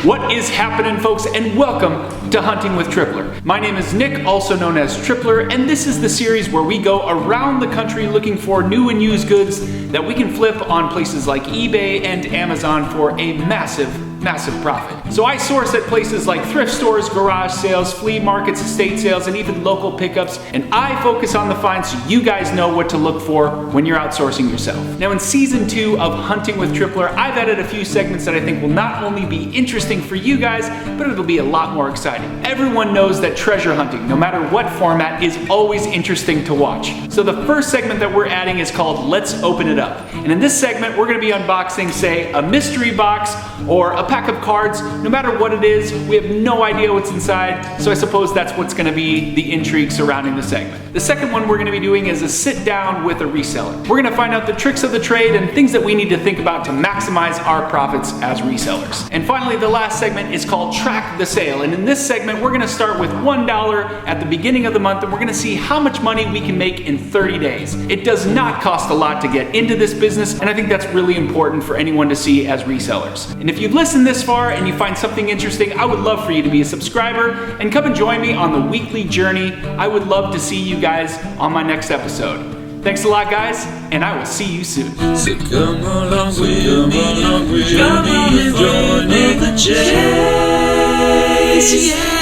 What is happening, folks, and welcome to Hunting with Tripler. My name is Nick, also known as Tripler, and this is the series where we go around the country looking for new and used goods that we can flip on places like eBay and Amazon for a massive profit. So I source at places like thrift stores, garage sales, flea markets, estate sales, and even local pickups, and I focus on the finds so you guys know what to look for when you're outsourcing yourself. Now in season 2 of Hunting with Tripler, I've added a few segments that I think will not only be interesting for you guys, but it'll be a lot more exciting. Everyone knows that treasure hunting, no matter what format, is always interesting to watch. So the first segment that we're adding is called Let's Open It Up. And in this segment, we're gonna be unboxing, say, a mystery box or a pack of cards. No matter what it is, we have no idea what's inside, so I suppose that's what's gonna be the intrigue surrounding the segment. The second one we're gonna be doing is a sit down with a reseller. We're gonna find out the tricks of the trade and things that we need to think about to maximize our profits as resellers. And finally, the last segment is called Track the Sale. And in this segment, we're gonna start with $1 at the beginning of the month, and we're gonna see how much money we can make in 30 days. It does not cost a lot to get into this business, and I think that's really important for anyone to see as resellers. And if you've listened this far and you find something interesting, I would love for you to be a subscriber and come and join me on the weekly journey. I would love to see you guys on my next episode. Thanks a lot, guys, and I will see you soon. So come along with me, join me the chase. Yeah.